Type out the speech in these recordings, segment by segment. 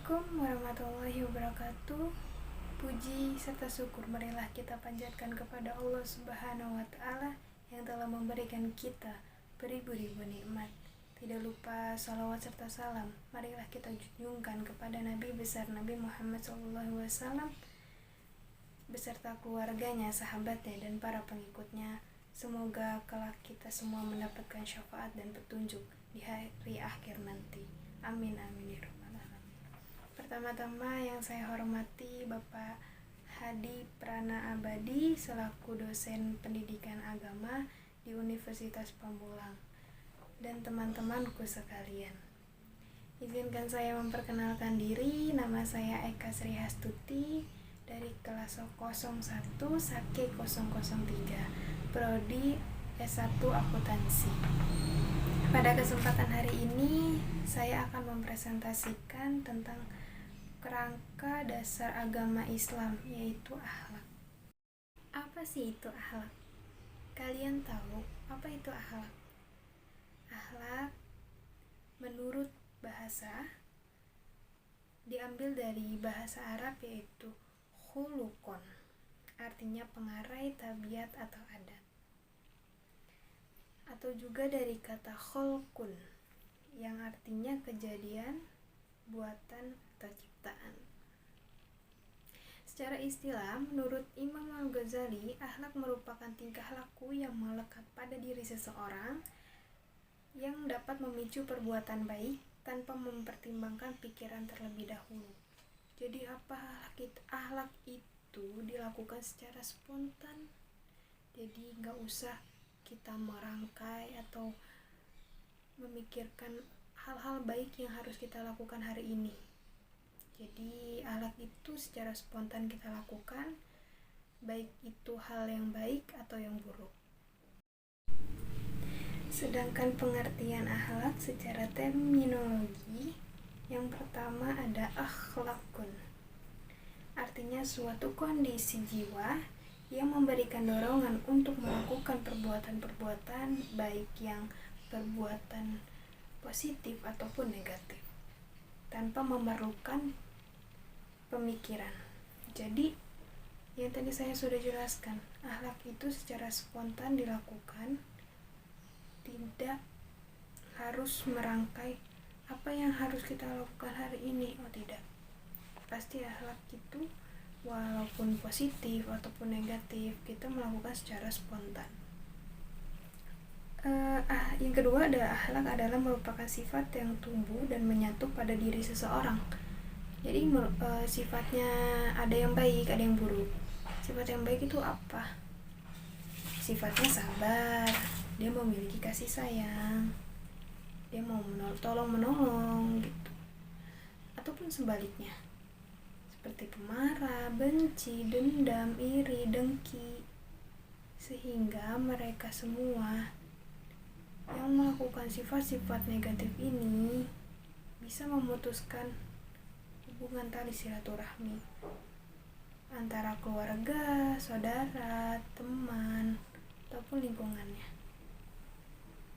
Assalamualaikum warahmatullahi wabarakatuh. Puji serta syukur marilah kita panjatkan kepada Allah Subhanahu wa Ta'ala yang telah memberikan kita beribu-ribu nikmat. Tidak lupa salawat serta salam marilah kita junjungkan kepada Nabi besar Nabi Muhammad SAW beserta keluarganya, sahabatnya, dan para pengikutnya. Semoga kelak kita semua mendapatkan syafaat dan petunjuk di hari akhir nanti. Amin amin ya rabbal alamin. Pertama-tama yang saya hormati Bapak Hadi Prana Abadi selaku dosen pendidikan agama di Universitas Pamulang dan teman-temanku sekalian. Izinkan saya memperkenalkan diri. Nama saya Eka Sri Hastuti dari kelas 01 Sake 003 Prodi S1 Akuntansi. Pada kesempatan hari ini saya akan mempresentasikan tentang kerangka dasar agama Islam, yaitu akhlak. Apa sih itu akhlak? Kalian tahu apa itu akhlak? Akhlak menurut bahasa diambil dari bahasa Arab yaitu khulukon, artinya pengarai, tabiat atau adat, atau juga dari kata kholkun yang artinya kejadian, buatan, atau ciptaan. Secara istilah, menurut Imam Al-Ghazali, akhlak merupakan tingkah laku yang melekat pada diri seseorang yang dapat memicu perbuatan baik tanpa mempertimbangkan pikiran terlebih dahulu. Jadi akhlak itu dilakukan secara spontan. Jadi gak usah kita merangkai atau memikirkan hal-hal baik yang harus kita lakukan hari ini. Jadi akhlak itu secara spontan kita lakukan, baik itu hal yang baik atau yang buruk. Sedangkan pengertian akhlak secara terminologi, yang pertama ada akhlakun, artinya suatu kondisi jiwa yang memberikan dorongan untuk melakukan perbuatan-perbuatan baik yang perbuatan positif ataupun negatif tanpa memerlukan pemikiran. Jadi yang tadi saya sudah jelaskan, akhlak itu secara spontan dilakukan, tidak harus merangkai apa yang harus kita lakukan hari ini. Oh tidak, pasti akhlak itu walaupun positif ataupun negatif kita melakukan secara spontan. Yang kedua ada akhlak adalah merupakan sifat yang tumbuh dan menyatu pada diri seseorang. Jadi sifatnya ada yang baik, ada yang buruk. Sifat yang baik itu apa? Sifatnya sabar, dia memiliki kasih sayang, dia mau tolong menolong gitu. Ataupun sebaliknya, seperti pemarah, benci, dendam, iri, dengki, sehingga mereka semua yang melakukan sifat-sifat negatif ini bisa memutuskan hubungan tali silaturahmi antara keluarga, saudara, teman, ataupun lingkungannya.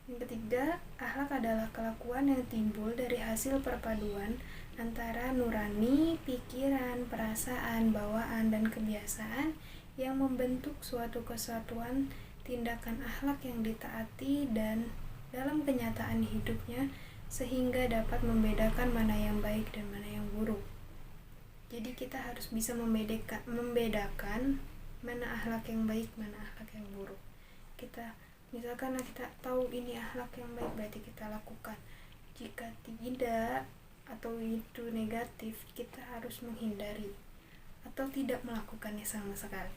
Yang ketiga, akhlak adalah kelakuan yang timbul dari hasil perpaduan antara nurani, pikiran, perasaan, bawaan, dan kebiasaan yang membentuk suatu kesatuan tindakan akhlak yang ditaati dan dalam kenyataan hidupnya sehingga dapat membedakan mana yang baik dan mana yang buruk. Jadi kita harus bisa membedakan mana akhlak yang baik, mana akhlak yang buruk. Misalkan kita tahu ini akhlak yang baik, berarti kita lakukan. Jika tidak atau itu negatif, kita harus menghindari atau tidak melakukannya sama sekali.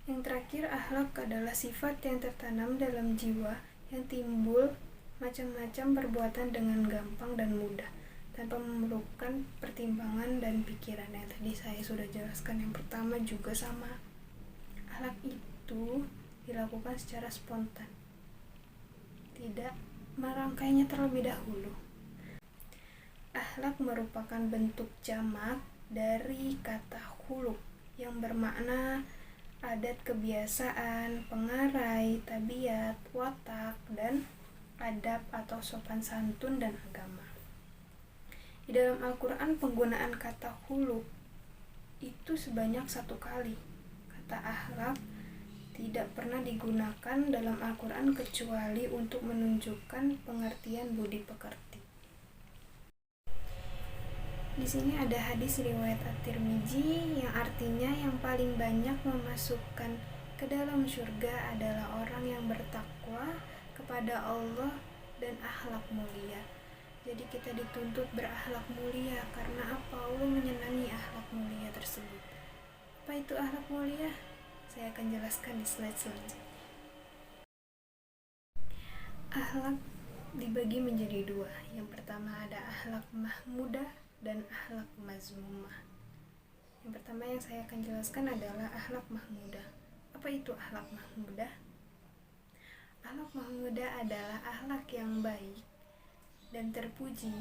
Yang terakhir, akhlak adalah sifat yang tertanam dalam jiwa yang timbul macam-macam perbuatan dengan gampang dan mudah tanpa memerlukan pertimbangan dan pikiran. Yang tadi saya sudah jelaskan. Yang pertama juga sama, akhlak itu dilakukan secara spontan, tidak merangkainya terlebih dahulu. Akhlak merupakan bentuk jamak dari kata khuluk yang bermakna adat, kebiasaan, pengarai, tabiat, watak, dan adab atau sopan santun dan agama. Di dalam Al-Quran penggunaan kata khuluq itu sebanyak 1 kali. Kata akhlak tidak pernah digunakan dalam Al-Quran kecuali untuk menunjukkan pengertian budi pekerti. Di sini ada hadis riwayat At-Tirmidzi yang artinya yang paling banyak memasukkan ke dalam surga adalah orang yang bertakwa kepada Allah dan akhlak mulia. Jadi kita dituntut berakhlak mulia karena apa? Allah menyenangi akhlak mulia tersebut. Apa itu akhlak mulia? Saya akan jelaskan di slide selanjutnya. Akhlak dibagi menjadi 2. Yang pertama ada akhlak mahmudah dan akhlak mazmumah. Yang pertama yang saya akan jelaskan adalah akhlak mahmudah. Apa itu akhlak mahmudah? Akhlak mahmudah adalah akhlak yang baik dan terpuji,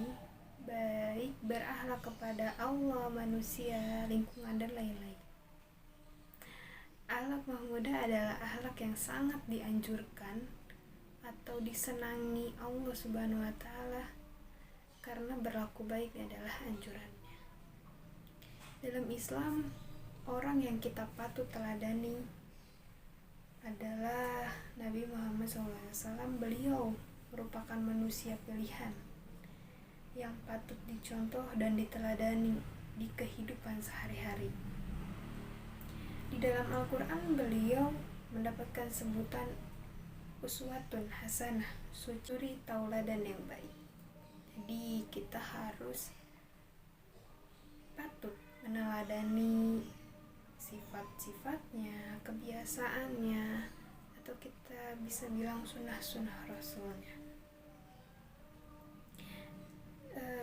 baik berakhlak kepada Allah, manusia, lingkungan, dan lain-lain. Akhlak mahmudah adalah akhlak yang sangat dianjurkan atau disenangi Allah Subhanahu wa Ta'ala karena berlaku baik adalah anjurannya. Dalam Islam, orang yang kita patut teladani adalah Nabi Muhammad SAW. Beliau merupakan manusia pilihan yang patut dicontoh dan diteladani di kehidupan sehari-hari. Di dalam Al-Quran beliau mendapatkan sebutan uswatun hasanah, suri tauladan yang baik. Jadi kita harus patut meneladani sifat-sifatnya, kebiasaannya, atau kita bisa bilang sunnah-sunnah Rasulnya.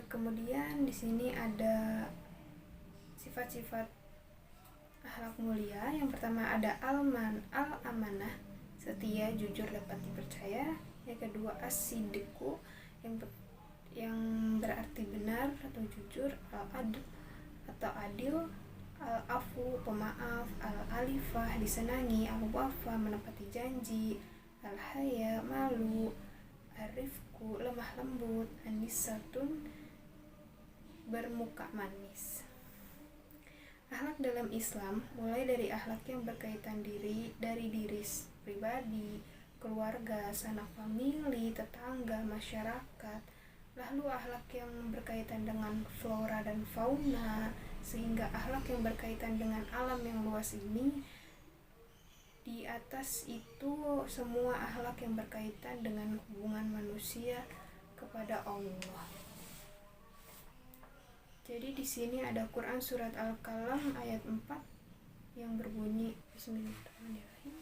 Kemudian di sini ada sifat-sifat akhlak mulia. Yang pertama ada al-amanah, setia, jujur, dapat dipercaya. Yang kedua as-sidqu, yang berarti benar atau jujur. Al-adl atau adil. Al-afu, pemaaf. Al-alifah, disenangi. Al-wafa, menepati janji. Al-haya, malu. Arifku, lemah lembut. Anisatun, bermuka manis. Akhlak dalam Islam mulai dari akhlak yang berkaitan dari diri pribadi, keluarga, sanak famili, tetangga, masyarakat. Lalu akhlak yang berkaitan dengan flora dan fauna, sehingga akhlak yang berkaitan dengan alam yang luas ini. Di atas itu semua akhlak yang berkaitan dengan hubungan manusia kepada Allah. Jadi di sini ada Quran surat Al-Qalam ayat 4 yang berbunyi Bismillahirrahmanirrahim.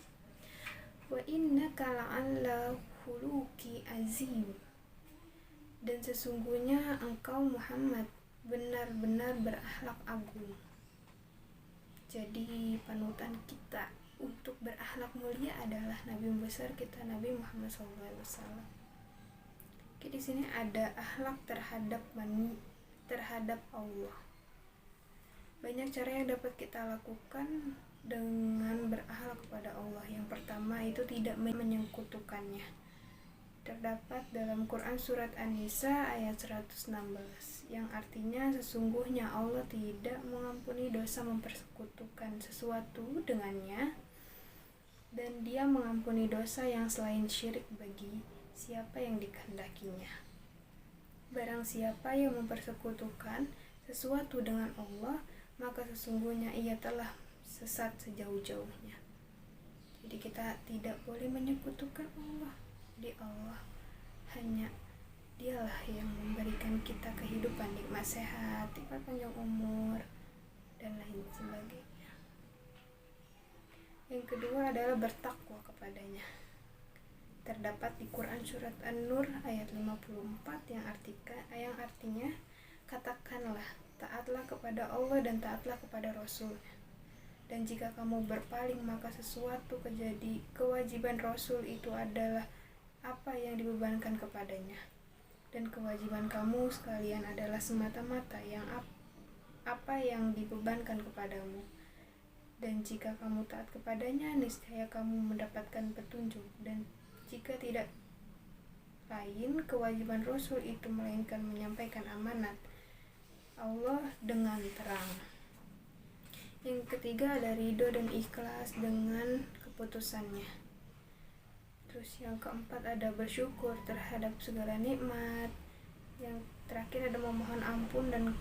Wa innaka la'ala khuluqi azim. Dan sesungguhnya engkau Muhammad benar-benar berakhlak agung. Jadi panutan kita untuk berakhlak mulia adalah Nabi besar kita Nabi Muhammad SAW. Oke, di sini ada akhlak terhadap Allah. Banyak cara yang dapat kita lakukan dengan berakhlak kepada Allah. Yang pertama itu tidak menyekutukannya. Terdapat dalam Quran surat An-Nisa ayat 116 yang artinya sesungguhnya Allah tidak mengampuni dosa mempersekutukan sesuatu dengannya, dan Dia mengampuni dosa yang selain syirik bagi siapa yang dikehendakinya. Barang siapa yang mempersekutukan sesuatu dengan Allah, maka sesungguhnya ia telah sesat sejauh-jauhnya. Jadi kita tidak boleh menyekutukan Allah. Jadi Allah hanya Dialah yang memberikan kita kehidupan, nikmat sehat, nikmat panjang umur, dan lain sebagainya. Yang kedua adalah bertakwa kepadanya. Terdapat di Quran surat An-Nur ayat 54 yang artinya katakanlah, taatlah kepada Allah dan taatlah kepada Rasul-Nya. Dan jika kamu berpaling, maka sesuatu kewajiban Rasul itu adalah apa yang dibebankan kepadanya. Dan kewajiban kamu sekalian adalah semata-mata apa yang dibebankan kepadamu. Dan jika kamu taat kepadanya, niscaya kamu mendapatkan petunjuk. Dan jika tidak lain, kewajiban Rasul itu melainkan menyampaikan amanat Allah dengan terang. Yang ketiga ada ridho dan ikhlas dengan keputusannya. Terus yang keempat ada bersyukur terhadap segala nikmat. Yang terakhir ada memohon ampun dan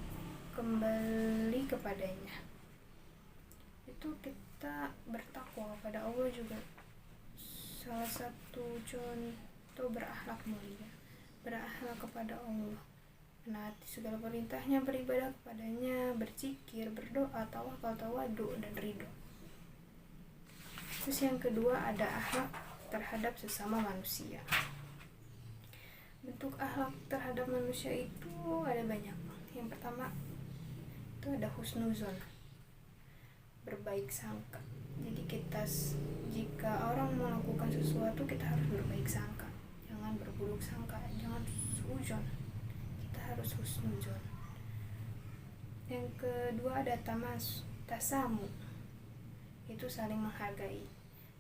kembali kepadanya. Itu kita bertakwa kepada Allah juga salah satu contoh berakhlak mulia, berakhlak kepada Allah, menaati segala perintahnya, beribadah kepadanya, berzikir, berdoa, tawakal, tawadu, dan ridho. Terus yang kedua ada akhlak terhadap sesama manusia. Bentuk akhlak terhadap manusia itu ada banyak. Yang pertama itu ada husnuzon, berbaik sangka. Jadi jika orang melakukan sesuatu, kita harus berbaik sangka, jangan berburuk sangka, jangan suudzon, kita harus husnuzon. Yang kedua ada tasamu, itu saling menghargai,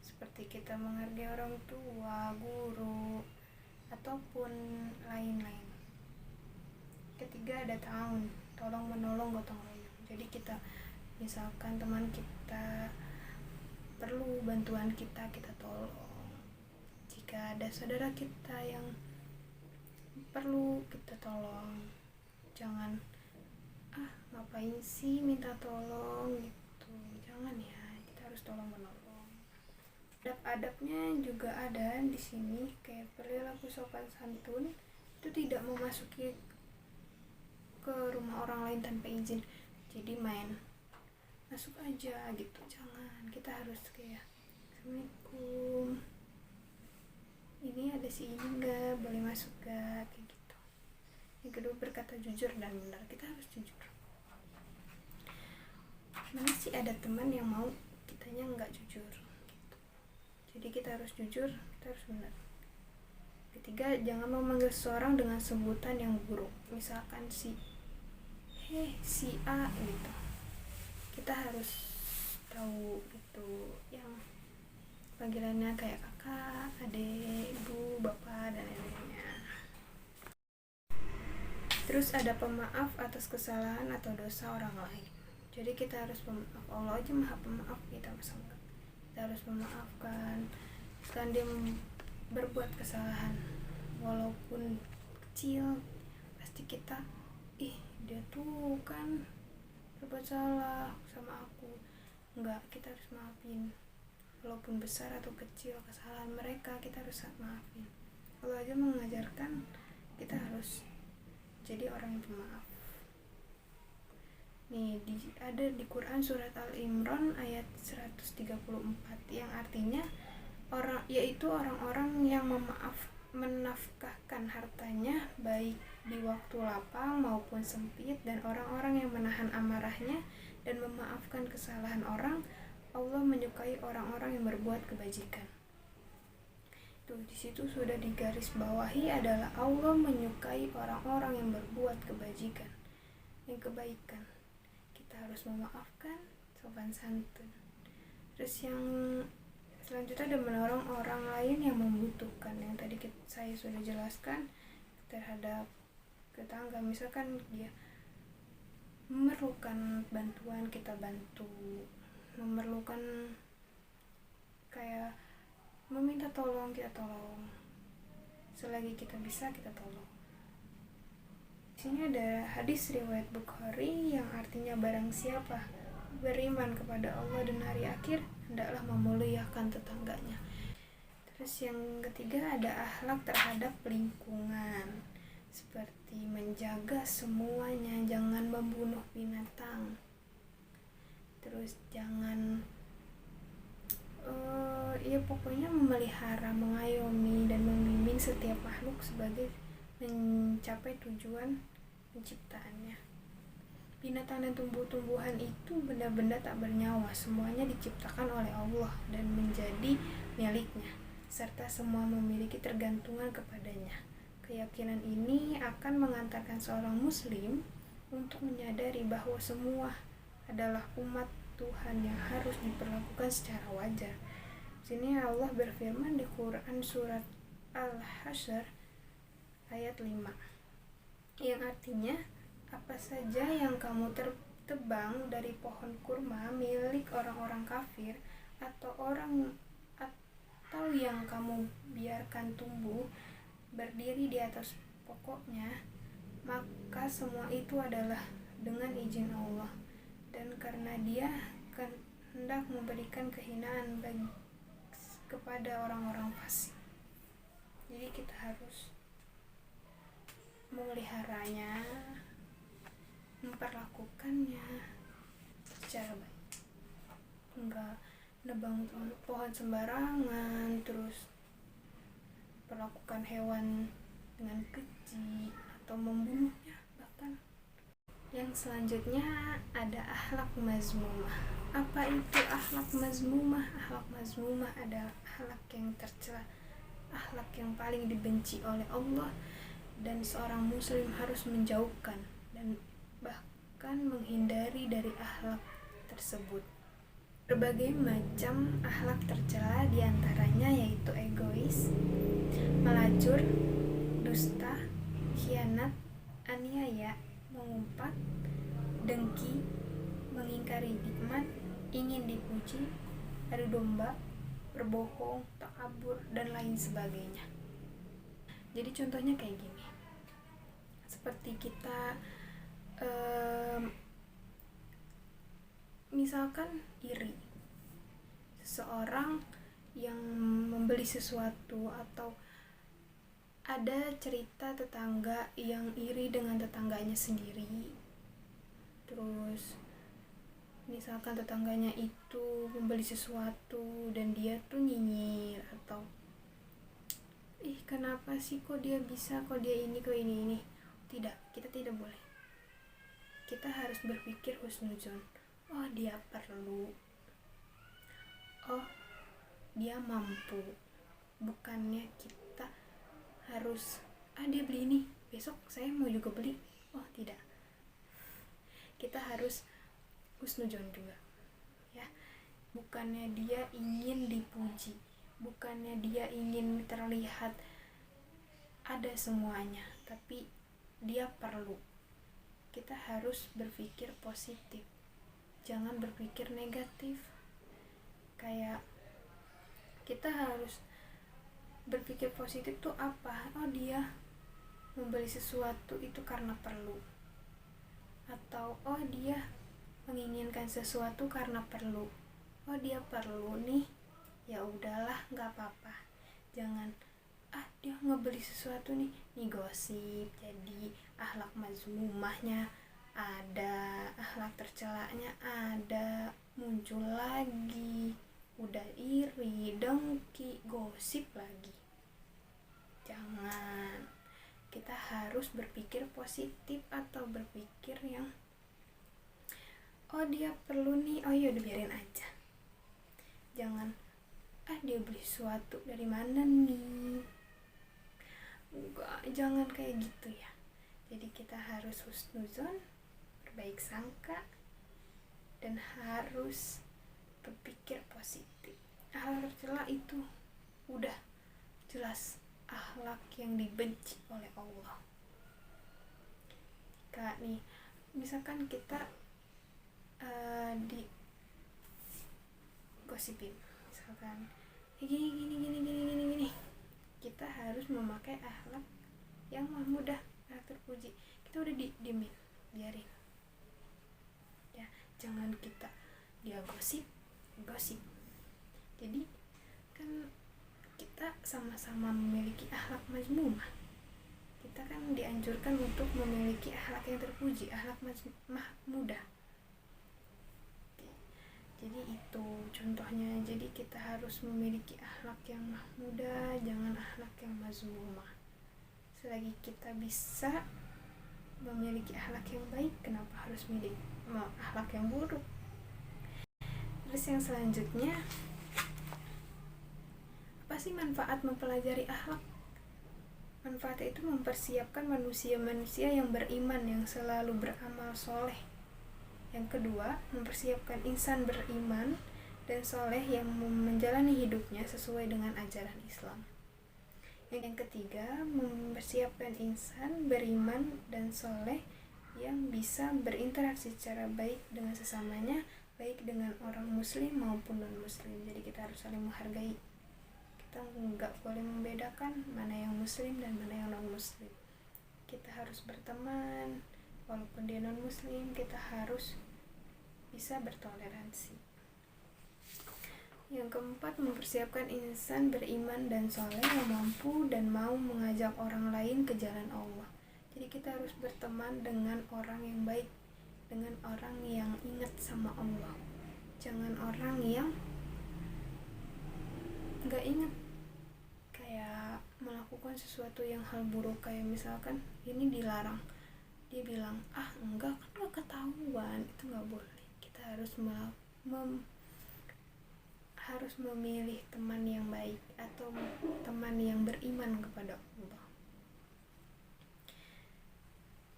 seperti kita menghargai orang tua, guru, ataupun lain-lain. Ketiga ada ta'awun, tolong menolong, gotong royong. Jadi kita misalkan teman kita perlu bantuan kita tolong. Jika ada saudara kita yang perlu, kita tolong. Jangan ngapain sih minta tolong gitu, jangan ya, kita harus tolong menolong. Adab-adabnya juga ada di sini, kayak perilaku sopan santun, itu tidak memasuki ke rumah orang lain tanpa izin, jadi main masuk aja gitu, jangan. Kita harus kayak assalamualaikum, ini ada si ini nggak, boleh masuk gak, kayak gitu. Yang kedua berkata jujur dan benar, kita harus jujur. Mana sih ada teman yang mau kitanya nggak jujur gitu. Jadi kita harus jujur, kita harus benar. Ketiga, jangan memanggil seseorang dengan sebutan yang buruk, misalkan si A gitu. Kita harus tahu itu yang panggilannya kayak kakak, adik, ibu, bapak, dan lain-lainnya. Terus ada pemaaf atas kesalahan atau dosa orang lain. Jadi kita harus pemaaf, Allah aja maha pemaaf, kita masa enggak. Kita harus memaafkan. Kan dia berbuat kesalahan, walaupun kecil, pasti kita dia tuh kan berbuat salah sama aku. Enggak, kita harus maafin. Walaupun besar atau kecil kesalahan mereka, kita harus maafin. Allah aja mengajarkan kita harus jadi orang yang pemaaf. Nih, ada di Quran surat Al-Imran ayat 134 yang artinya yaitu orang-orang yang menafkahkan hartanya baik di waktu lapang maupun sempit, dan orang-orang yang menahan amarahnya dan memaafkan kesalahan orang. Allah menyukai orang-orang yang berbuat kebajikan. Tuh, di situ sudah digaris bawahi adalah Allah menyukai orang-orang yang berbuat kebajikan, yang kebaikan. Kita harus memaafkan, sopan santun. Terus yang selanjutnya ada menolong orang lain yang membutuhkan, yang tadi saya sudah jelaskan terhadap tetangga. Misalkan dia memerlukan bantuan, kita bantu. Memerlukan kayak meminta tolong, kita tolong. Selagi kita bisa, kita tolong. Di sini ada hadis riwayat Bukhari yang artinya barang siapa beriman kepada Allah dan hari akhir, hendaklah memuliakan tetangganya. Terus yang ketiga ada akhlak terhadap lingkungan, seperti menjaga semuanya, jangan membunuh binatang. Terus jangan pokoknya memelihara, mengayomi, dan membimbing setiap makhluk sebagai mencapai tujuan penciptaannya. Binatang dan tumbuh-tumbuhan itu benda-benda tak bernyawa, semuanya diciptakan oleh Allah dan menjadi miliknya, serta semua memiliki tergantungan kepadanya. Keyakinan ini akan mengantarkan seorang muslim untuk menyadari bahwa semua adalah umat Tuhan yang harus diperlakukan secara wajar. Sini Allah berfirman di Quran surat Al-Hasyr ayat 5 yang artinya Apa saja yang kamu tebang dari pohon kurma milik orang-orang kafir atau yang kamu biarkan tumbuh berdiri di atas pokoknya, maka semua itu adalah dengan izin Allah, dan karena Dia hendak memberikan kehinaan kepada orang-orang fasik. Jadi kita harus memeliharanya, memperlakukannya secara baik, enggak nebang pohon sembarangan, terus perlakukan hewan dengan keji atau membunuhnya bahkan. Yang selanjutnya ada akhlak mazmumah. Apa itu akhlak mazmumah? Akhlak mazmumah adalah akhlak yang tercela, akhlak yang paling dibenci oleh Allah, dan seorang muslim harus menjauhkan dan bahkan menghindari dari akhlak tersebut. Berbagai macam akhlak tercela diantaranya yaitu egois, melacur, dusta, khianat, aniaya, mengumpat, dengki, mengingkari nikmat, ingin dipuji, adu domba, berbohong, takabur, dan lain sebagainya. Jadi contohnya kayak gini, seperti kita misalkan iri, seseorang yang membeli sesuatu, atau ada cerita tetangga yang iri dengan tetangganya sendiri. Terus misalkan tetangganya itu membeli sesuatu dan dia tuh nyinyir, atau kenapa sih kok dia bisa, kok dia ini, kok ini. Tidak, kita tidak boleh. Kita harus berpikir husnuzon. Oh, dia perlu, oh dia mampu. Bukannya kita harus dia beli ini, besok saya mau juga beli. Oh tidak, kita harus husnuzon juga ya. Bukannya dia ingin dipuji, bukannya dia ingin terlihat ada semuanya, tapi dia perlu. Kita harus berpikir positif, jangan berpikir negatif. Kayak kita harus berpikir positif tuh apa? Oh, dia membeli sesuatu itu karena perlu, atau oh dia menginginkan sesuatu karena perlu. Oh, dia perlu nih, ya udahlah, nggak apa-apa. Jangan dia ngebeli sesuatu nih gosip. Jadi akhlak mazmumahnya ada, akhlak tercelanya ada, muncul lagi, udah iri, dengki, gosip lagi. Jangan. Kita harus berpikir positif atau berpikir yang oh dia perlu nih, oh ya udah biarin aja. Jangan dia beli sesuatu dari mana nih. Enggak, jangan kayak gitu ya. Jadi kita harus husnuzon, berbaik sangka, dan harus berpikir positif. Akhlak tercela itu udah jelas akhlak yang dibenci oleh Allah. Jika nih misalkan kita di gosipin, misalkan gini, kita harus memakai akhlak yang mudah, akhlak terpuji. Kita udah diemin, biarin ya, jangan kita dia gosip. Jadi kan kita sama-sama memiliki akhlak mazmumah. Kita kan dianjurkan untuk memiliki akhlak yang terpuji, akhlak mahmudah. Jadi itu contohnya. Jadi kita harus memiliki akhlak yang mahmudah, jangan akhlak yang mazmumah. Selagi kita bisa memiliki akhlak yang baik, kenapa harus memiliki akhlak yang buruk? Terus yang selanjutnya, apa sih manfaat mempelajari akhlak? Manfaatnya itu mempersiapkan manusia-manusia yang beriman, yang selalu beramal soleh. Yang kedua, mempersiapkan insan beriman dan soleh yang menjalani hidupnya sesuai dengan ajaran Islam. Yang ketiga, mempersiapkan insan beriman dan soleh yang bisa berinteraksi secara baik dengan sesamanya, baik dengan orang muslim maupun non muslim. Jadi kita harus saling menghargai. Kita nggak boleh membedakan mana yang muslim dan mana yang non muslim. Kita harus berteman walaupun dia non muslim. Kita harus bisa bertoleransi. Yang keempat, mempersiapkan insan beriman dan soleh yang mampu dan mau mengajak orang lain ke jalan Allah. Jadi kita harus berteman dengan orang yang baik, dengan orang yang ingat sama Allah. Jangan orang yang gak ingat, kayak melakukan sesuatu yang hal buruk. Kayak misalkan ini dilarang, dia bilang enggak, kan gak ketahuan. Itu gak boleh. Kita harus harus memilih teman yang baik atau teman yang beriman kepada Allah.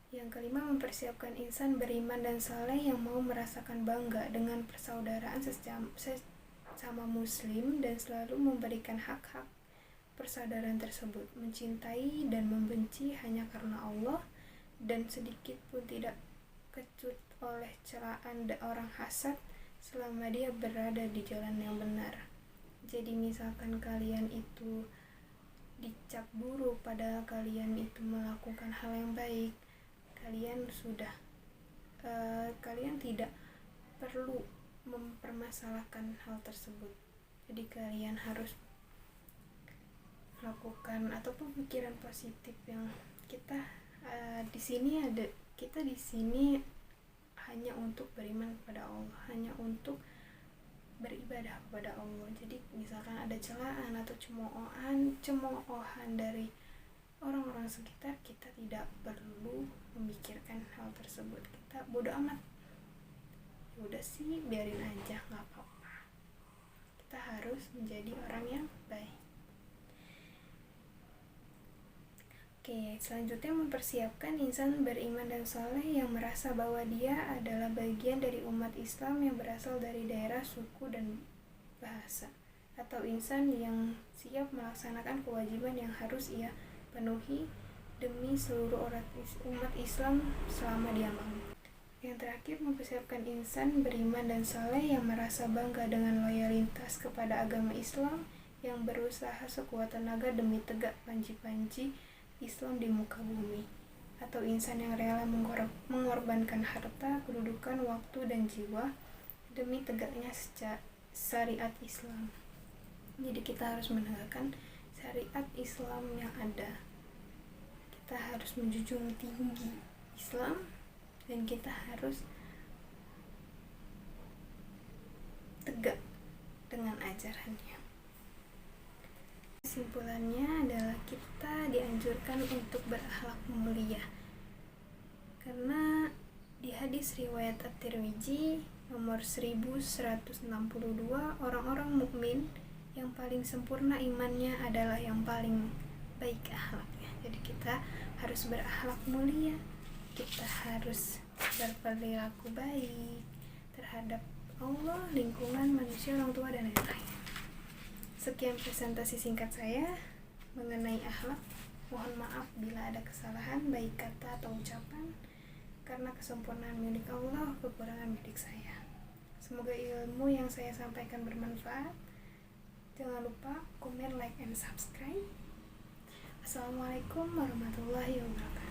Yang kelima, mempersiapkan insan beriman dan saleh yang mau merasakan bangga dengan persaudaraan sesama muslim dan selalu memberikan hak-hak persaudaraan tersebut, mencintai dan membenci hanya karena Allah, dan sedikit pun tidak kecut oleh celaan orang hasad selama dia berada di jalan yang benar. Jadi misalkan kalian itu dicap buruk padahal kalian itu melakukan hal yang baik, kalian tidak perlu mempermasalahkan hal tersebut. Jadi kalian harus melakukan atau pemikiran positif yang kita di sini hanya untuk beriman kepada Allah, hanya untuk beribadah kepada Allah. Jadi misalkan ada celaan atau cemoohan dari orang-orang sekitar, kita tidak perlu memikirkan hal tersebut. Kita bodo amat, ya udah sih, biarin aja, nggak apa-apa. Kita harus menjadi orang yang baik. Oke, selanjutnya mempersiapkan insan beriman dan saleh yang merasa bahwa dia adalah bagian dari umat Islam yang berasal dari daerah, suku, dan bahasa, atau insan yang siap melaksanakan kewajiban yang harus ia penuhi demi seluruh umat Islam selama dia mau. Yang terakhir, mempersiapkan insan beriman dan saleh yang merasa bangga dengan loyalitas kepada agama Islam, yang berusaha sekuat tenaga demi tegak panji-panji Islam di muka bumi, atau insan yang rela mengorbankan harta, kedudukan, waktu, dan jiwa demi tegaknya syariat Islam. Jadi kita harus menegakkan syariat Islam yang ada. Kita harus menjunjung tinggi Islam dan kita harus tegak dengan ajarannya. Kesimpulannya adalah kita dianjurkan untuk berakhlak mulia, karena di hadis riwayat At-Tirmidzi nomor 1162, orang-orang mukmin yang paling sempurna imannya adalah yang paling baik akhlaknya. Jadi kita harus berakhlak mulia, kita harus berperilaku baik terhadap Allah, lingkungan, manusia, orang tua, dan lain-lain. Sekian presentasi singkat saya mengenai akhlak. Mohon maaf bila ada kesalahan baik kata atau ucapan, karena kesempurnaan milik Allah, kekurangan milik saya. Semoga ilmu yang saya sampaikan bermanfaat. Jangan lupa komen, like, and subscribe. Assalamualaikum warahmatullahi wabarakatuh.